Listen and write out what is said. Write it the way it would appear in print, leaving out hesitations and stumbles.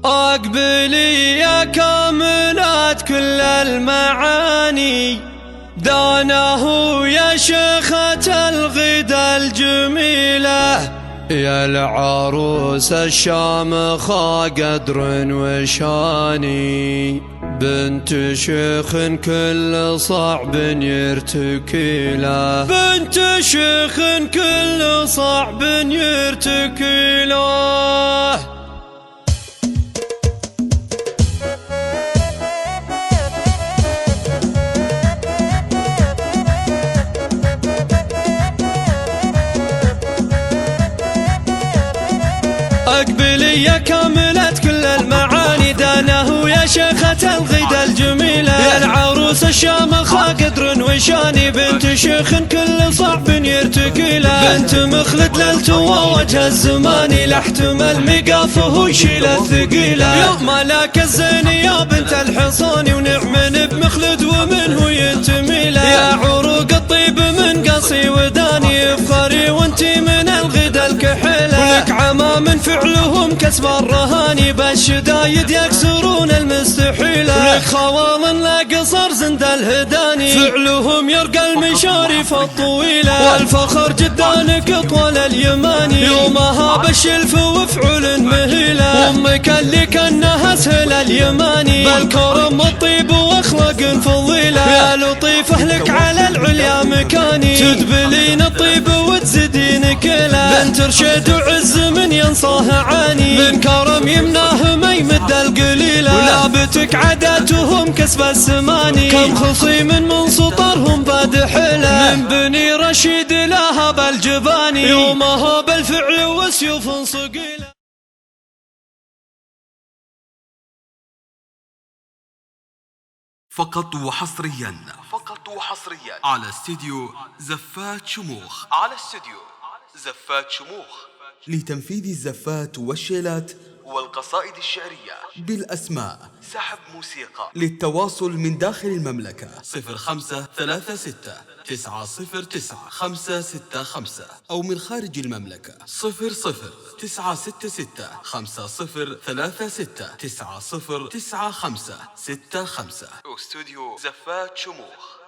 أقبلي يا كاملات كل المعاني، داناه يا شيخة الغدا الجميلة، يا العروس الشامخة قدر وشاني، بنت شيخ كل صعب يرتكي له، بنت شيخ كل صعب يرتكي له. أقبلي يا كاملة كل المعاني، داناه يا شيخة الغدا الجميلة، يا العروس الشامخة قدر وشاني، بنت شيخ كل صعب يرتكي له، بنت مخلد للتوى وجه الزماني، لا احتمل مقافه يشيل الثقيلة، يا ملاك الزين يا بنت الحصاني، ونعم بمخلد ومنه ينتمي له، يا عروق الطيب من قصي وداني، افخري وانتي من الغدا الكحيلة، ولك عمام فعلهم كسب الرهاني، بالشدايد يكسرون المستحيلة، ولك خوال لا قصر زند الهداني، فعلهم يرقى المشارف الطويلة، والفخر جدانك طول اليماني، يومها بالشلف وفعل مهيلة، امك اللي كانها سهل اليماني، بالكرم والطيب واخلاق فضيلة، يا لطيف اهلك على العليا مكاني، تدبلين الطيب وتزيدين كلا، بنت رشد وعز من ينصاه عاني، من كرم يمناه ما يمد القليلة، ولابتك عاداتهم كسب السماني، كم خصيم من سطرهم باد حيلة، من بني رشيد لها بالجباني، يومها بالفعل وسيوف صقيلة. فقط وحصريا على استديو زفات شموخ، لتنفيذ الزفات والشيلات والقصائد الشعرية بالأسماء، سحب موسيقى. للتواصل من داخل المملكة 0536909565، أو من خارج المملكة 009665036909565. استوديو زفات شموخ.